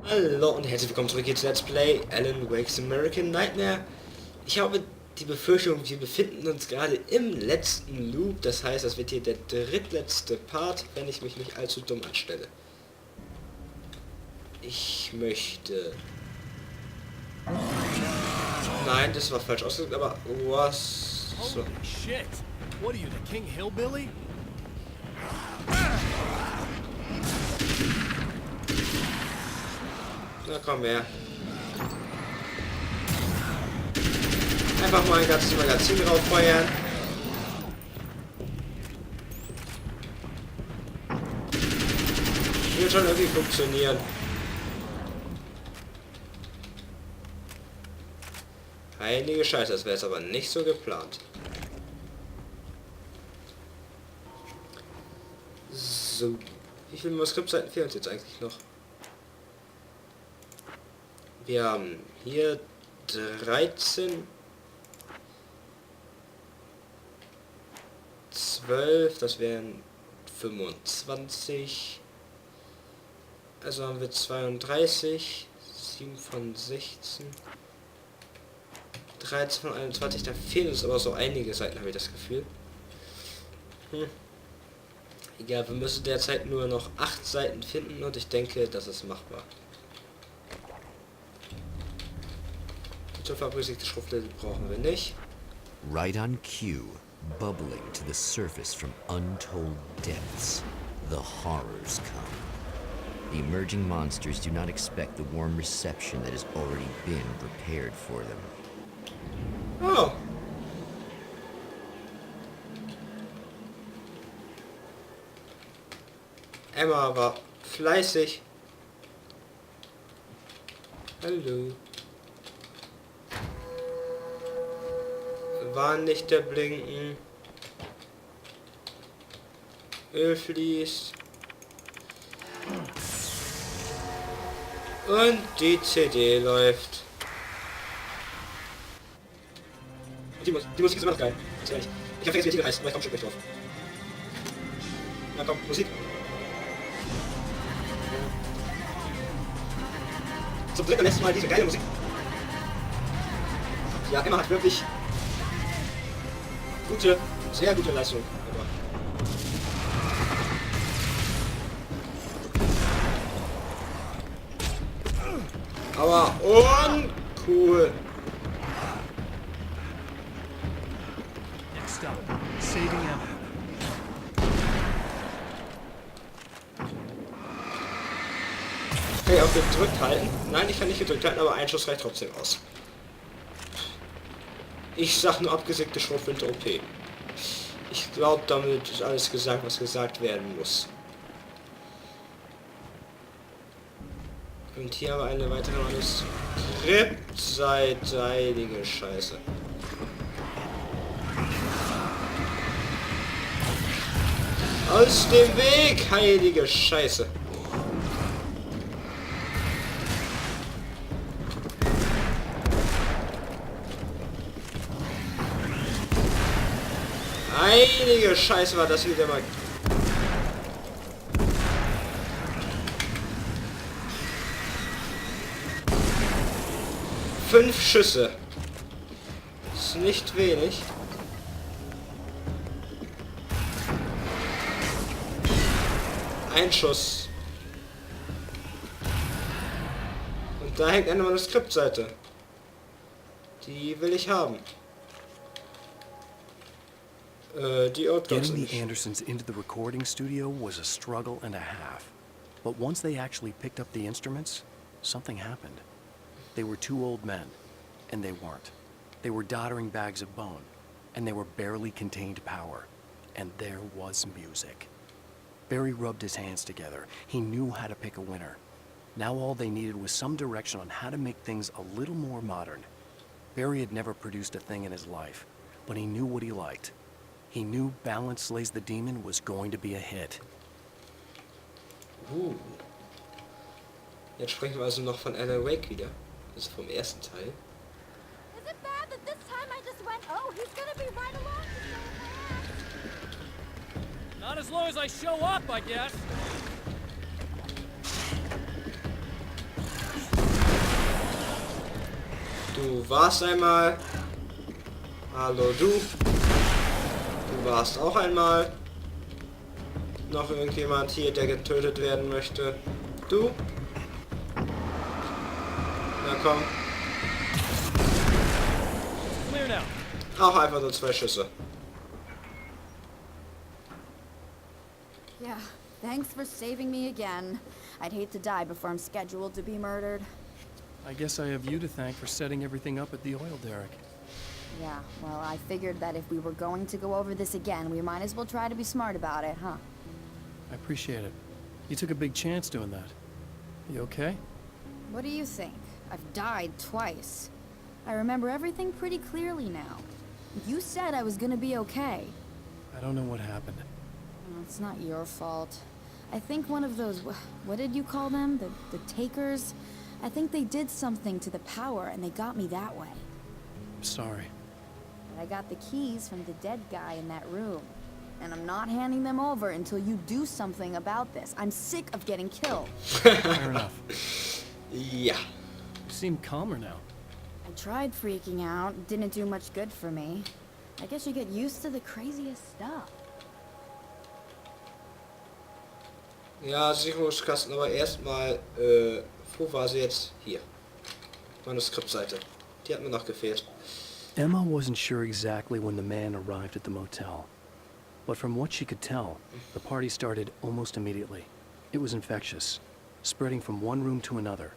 Hallo und herzlich willkommen zurück hier zu Let's Play Alan Wake's American Nightmare. Ich habe die Befürchtung, wir befinden uns gerade im letzten Loop. Das heißt, das wird hier der drittletzte Part, wenn ich mich nicht allzu dumm anstelle. Ich möchte... Nein, das war falsch ausgedrückt, aber was... So. Holy shit! What are you, the King Hillbilly? Na komm her. Einfach mal ein ganzes Magazin rauffeuern. Wird schon irgendwie funktionieren. Heilige Scheiße, das wäre jetzt aber nicht so geplant. So. Wie viele Manuskriptseiten fehlen uns jetzt eigentlich noch? Wir haben hier 13, 12, das wären 25, also haben wir 32, 7 von 16, 13 von 21, da fehlen uns aber so einige Seiten, habe ich das Gefühl. Egal, wir müssen derzeit nur noch 8 Seiten finden und ich denke, das ist machbar. Fabrizierte Schriften brauchen wir nicht. Right on cue, bubbling to the surface from untold depths, the horrors come. The emerging monsters do not expect the warm reception that has already been prepared for them. Oh. Emma war fleißig. Hallo. Warnlichter blinken. Öl fließt. Und die CD läuft. Die Musik ist immer noch geil. Ist ehrlich. Ich hab vergessen, wie die heißt, aber ich komm schon gleich drauf. Na komm, Musik. Zum dritten und letzten Mal diese geile Musik. Ja, Emma hat wirklich sehr gute Leistung. Aber uncool. Next up, saving Emma. Kann ich auch gedrückt halten? Nein, ich kann nicht gedrückt halten, aber ein Schuss reicht trotzdem aus. Ich sag nur abgesägte Schrotflinte OP. Ich glaube, damit ist alles gesagt, was gesagt werden muss. Und hier haben wir eine weitere Manuskriptseite. Heilige Scheiße. Aus dem Weg! Heilige Scheiße. Heilige Scheiße, war das wieder mal. Fünf Schüsse. Ist nicht wenig. Ein Schuss. Und da hängt eine Manuskriptseite. Die will ich haben. Getting the Andersons into the recording studio was a struggle and a half. But once they actually picked up the instruments, something happened. They were two old men, and they weren't. They were doddering bags of bone, and they were barely contained power. And there was music. Barry rubbed his hands together. He knew how to pick a winner. Now all they needed was some direction on how to make things a little more modern. Barry had never produced a thing in his life, but he knew what he liked. He knew Balance Slays the Demon was going to be a hit. Jetzt sprechen wir also noch von Alan Wake wieder. Also vom ersten Teil. Is it bad that this time I just went, oh, he's gonna be right along to Not as long as I show up, I guess. Du warst einmal. Hallo du. Du warst auch einmal. Noch irgendjemand hier, der getötet werden möchte? Du? Na komm. Auch einfach nur 2 Schüsse. Yeah, thanks for saving me again. I'd hate to die before I'm scheduled to be murdered. I guess I have you to thank for setting everything up at the oil derrick. Yeah, well, I figured that if we were going to go over this again, we might as well try to be smart about it, huh? I appreciate it. You took a big chance doing that. You okay? What do you think? I've died twice. I remember everything pretty clearly now. You said I was gonna be okay. I don't know what happened. Well, it's not your fault. I think one of those, what did you call them? The takers? I think they did something to the power and they got me that way. I'm sorry. But I got the keys from the dead guy in that room. And I'm not handing them over until you do something about this. I'm sick of getting killed. Fair enough. Ja. You seem calmer now. I tried freaking out. It didn't do much good for me. I guess you get used to the craziest stuff. Ja, Sicherungskasten, aber erstmal, wo war sie jetzt? Hier. Manuskriptseite. Die hat mir noch gefehlt. Emma wasn't sure exactly when the man arrived at the motel. But from what she could tell, the party started almost immediately. It was infectious, spreading from one room to another.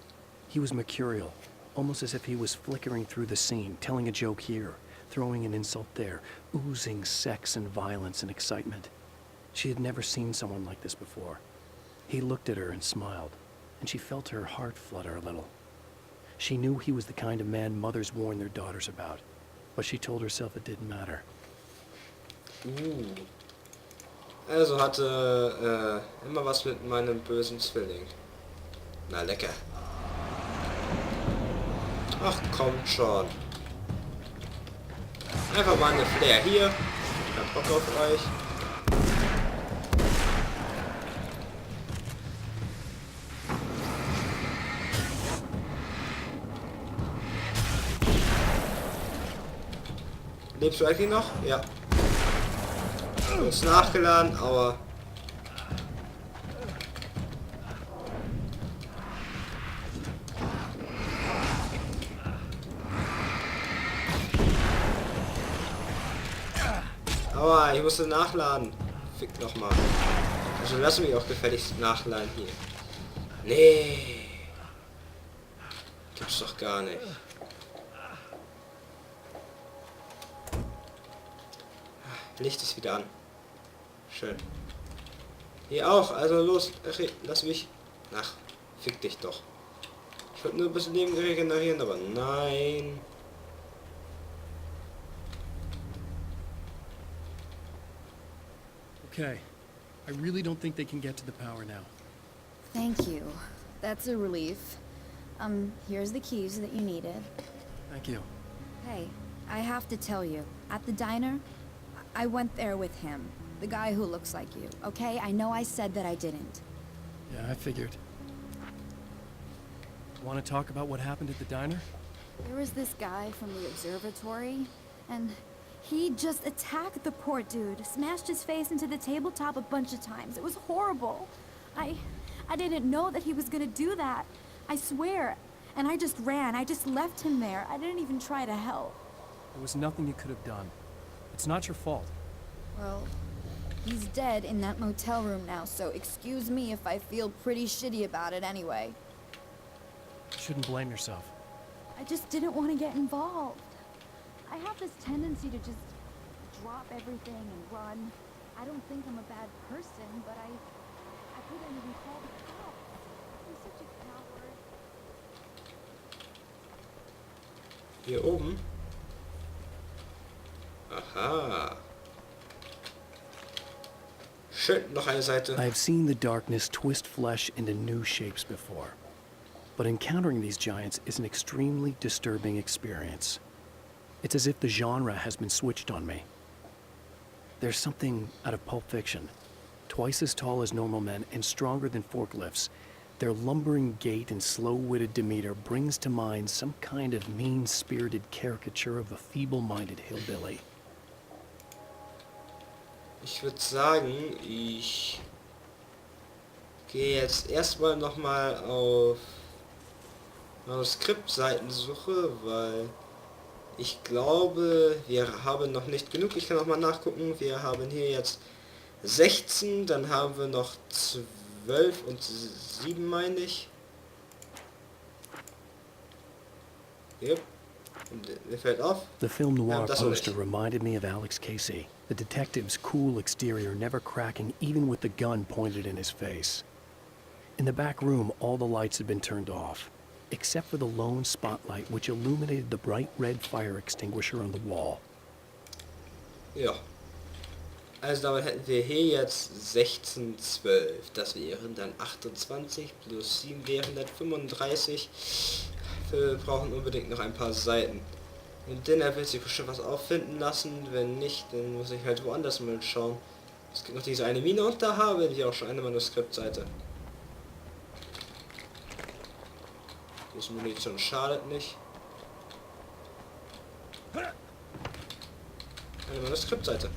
He was mercurial, almost as if he was flickering through the scene, telling a joke here, throwing an insult there, oozing sex and violence and excitement. She had never seen someone like this before. He looked at her and smiled, and she felt her heart flutter a little. She knew he was the kind of man mothers warn their daughters about, but she told herself it didn't matter. Also hatte immer was mit meinem bösen Zwilling. Na lecker. Ach kommt schon. Einfach mal eine Flair hier. Kein Bock auf euch. Lebst du eigentlich noch? Ja. Kurz nachgeladen, aber... Aber ich musste nachladen. Fick nochmal. Also lass mich auch gefälligst nachladen hier. Nee. Gibt's doch gar nicht. Licht ist wieder an. Schön. Hier auch, also los, lass mich. Ach, fick dich doch. Ich wollte nur ein bisschen Leben regenerieren, aber nein. Okay. I really don't think they can get to the power now. Thank you. That's a relief. Here's the keys that you needed. Thank you. Hey, I have to tell you, at the diner, I went there with him. The guy who looks like you, okay? I know I said that I didn't. Yeah, I figured. Want to talk about what happened at the diner? There was this guy from the observatory, and he just attacked the poor dude, smashed his face into the tabletop a bunch of times. It was horrible. I didn't know that he was gonna do that. I swear. And I just ran. I just left him there. I didn't even try to help. There was nothing you could have done. It's not your fault. Well, he's dead in that motel room now, so excuse me if I feel pretty shitty about it anyway. You shouldn't blame yourself. I just didn't want to get involved. I have this tendency to just drop everything and run. I don't think I'm a bad person, but I couldn't even call the cops. I'm such a coward. Hier oben. Aha. Schön, noch eine Seite. I have seen the darkness twist flesh into new shapes before. But encountering these giants is an extremely disturbing experience. It's as if the genre has been switched on me. There's something out of Pulp Fiction. Twice as tall as normal men and stronger than forklifts. Their lumbering gait and slow-witted demeanor brings to mind some kind of mean-spirited caricature of a feeble-minded hillbilly. Ich würde sagen, ich gehe jetzt erstmal nochmal auf Manuskriptseitensuche, weil ich glaube, wir haben noch nicht genug. Ich kann auch mal nachgucken. Wir haben hier jetzt 16, dann haben wir noch 12 und 7, meine ich. Yep. Und mir fällt auf. The film noir das noch poster nicht. reminded me of Alex Casey, the detective's cool exterior never cracking even with the gun pointed in his face. In the back room, all the lights had been turned off, except for the lone spotlight which illuminated the bright red fire extinguisher on the wall. Ja. Also damit hätten wir hier jetzt 16, 12. Das wären dann 28 plus 7 wären dann 35. Wir brauchen unbedingt noch ein paar Seiten. Und Dinner wird sich bestimmt was auffinden lassen. Wenn nicht, dann muss ich halt woanders mal schauen. Es gibt noch diese eine Mine und da habe ich auch schon eine Manuskriptseite. Das Munition schadet nicht. Eine Manuskriptseite.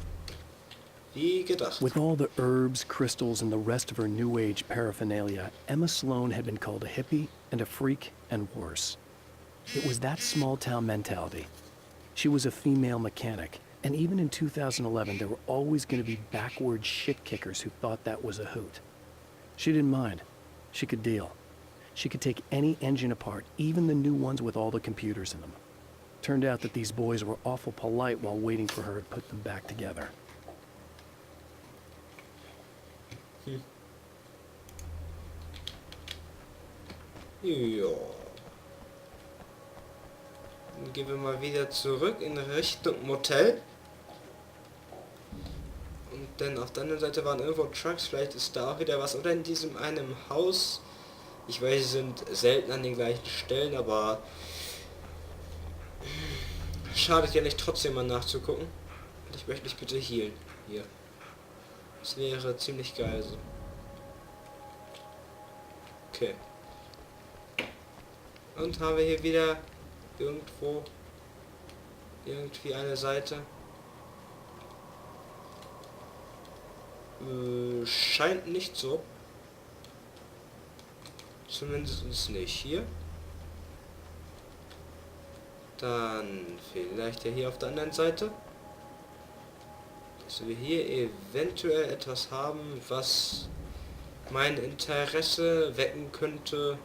Wie gedacht. With all the herbs, crystals, and the rest of her New Age paraphernalia, Emma Sloan had been called a hippie and a freak and worse. It was that small-town mentality. She was a female mechanic, and even in 2011, there were always going to be backward shit-kickers who thought that was a hoot. She didn't mind. She could deal. She could take any engine apart, even the new ones with all the computers in them. Turned out that these boys were awful polite while waiting for her to put them back together. Ja. Dann gehen wir mal wieder zurück in Richtung Motel. Und dann auf der anderen Seite waren irgendwo Trucks, vielleicht ist da auch wieder was. Oder in diesem einem Haus. Ich weiß, sie sind selten an den gleichen Stellen, aber schadet ja nicht, trotzdem mal nachzugucken. Und ich möchte mich bitte healen. Hier. Das wäre ziemlich geil so. Okay. Und haben wir hier wieder irgendwo irgendwie eine Seite. Scheint nicht so. Zumindest nicht hier. Dann vielleicht ja hier auf der anderen Seite. Dass wir hier eventuell etwas haben, was mein Interesse wecken könnte.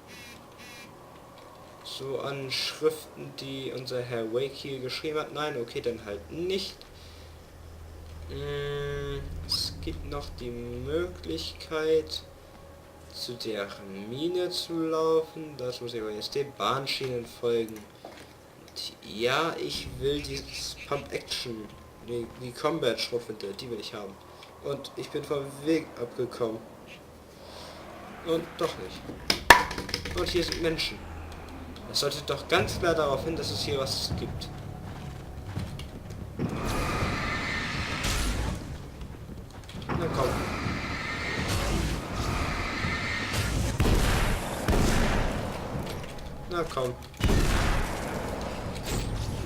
So an Schriften, die unser Herr Wake hier geschrieben hat. Nein, okay, dann halt nicht. Es gibt noch die Möglichkeit, zu der Mine zu laufen. Das muss ich aber jetzt den Bahnschienen folgen. Und ja, ich will dieses Pump Action, die Combat Schrifte, die will ich haben. Und ich bin vom Weg abgekommen. Und doch nicht. Und hier sind Menschen. Das sollte doch ganz klar darauf hin, dass es hier was gibt. Na komm. Na komm.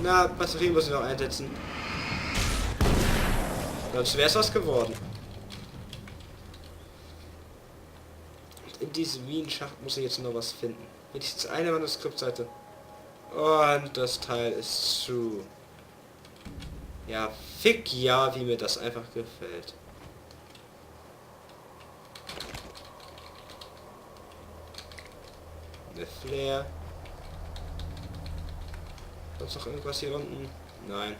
Na, Batterien muss ich noch einsetzen. Sonst wäre es was geworden. Und in diesem Minenschacht muss ich jetzt noch was finden. Wenigstens eine Manuskriptseite. Und das Teil ist zu. Ja, fick ja, wie mir das einfach gefällt. Eine Flare. Sonst noch irgendwas hier unten? Nein.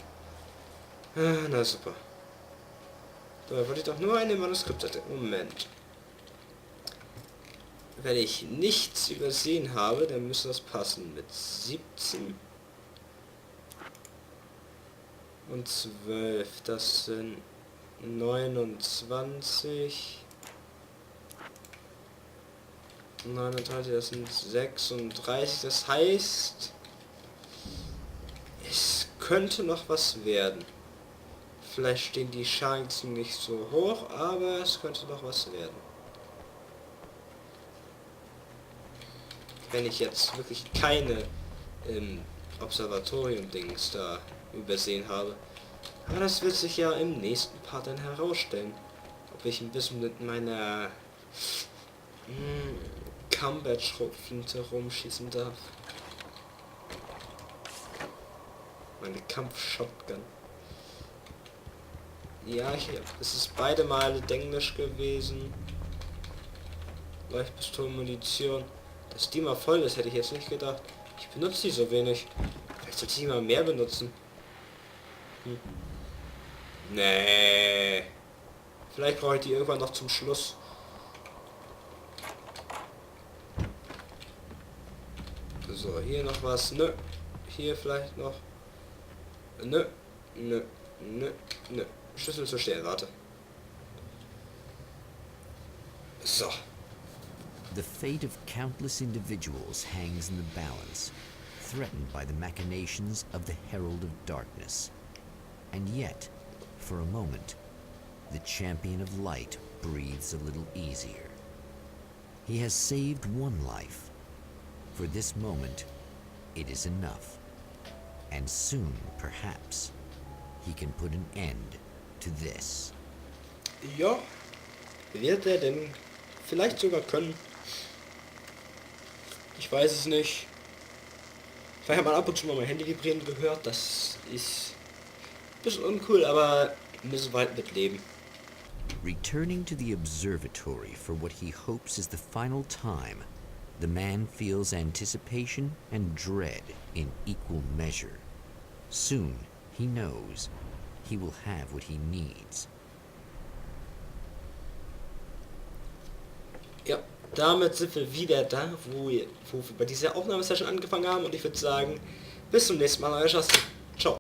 Na super. Da wollte ich doch nur eine Manuskriptseite. Moment. Wenn ich nichts übersehen habe, dann müsste das passen. Mit 17 und 12. Das sind 29. 39, das sind 36. Das heißt, es könnte noch was werden. Vielleicht stehen die Chancen nicht so hoch, aber es könnte noch was werden. wenn ich jetzt wirklich keine Observatorium-Dings da übersehen habe. Aber das wird sich ja im nächsten Part dann herausstellen. Ob ich ein bisschen mit meiner Combat-Schrotflinte rumschießen darf. Meine Kampf-Shotgun. Ja, es ist beide Male Englisch gewesen. Leuchtpistolen, Munition. Dass die mal voll ist, hätte ich jetzt nicht gedacht. Ich benutze die so wenig. Vielleicht sollte ich die mal mehr benutzen. Nee. Vielleicht brauche ich die irgendwann noch zum Schluss. So, hier noch was. Nö. Hier vielleicht noch. Nö. Nö. Nö. Nö. Schlüssel zu stehen, warte. So. The fate of countless individuals hangs in the balance, threatened by the machinations of the Herald of Darkness. And yet, for a moment, the champion of light breathes a little easier. He has saved one life. For this moment, it is enough. And soon, perhaps, he can put an end to this. Ja, wird er denn vielleicht sogar können? Ich weiß es nicht. Vielleicht hat man ab und zu mal mein Handy vibrieren gehört. Das ist ein bisschen uncool, aber müssen wir halt mitleben. Returning to the observatory for what he hopes is the final time, the man feels anticipation and dread in equal measure. Soon, he knows he will have what he needs. Ja, damit sind wir wieder da, wo wir bei dieser Aufnahmesession angefangen haben und ich würde sagen, bis zum nächsten Mal, euer Justin.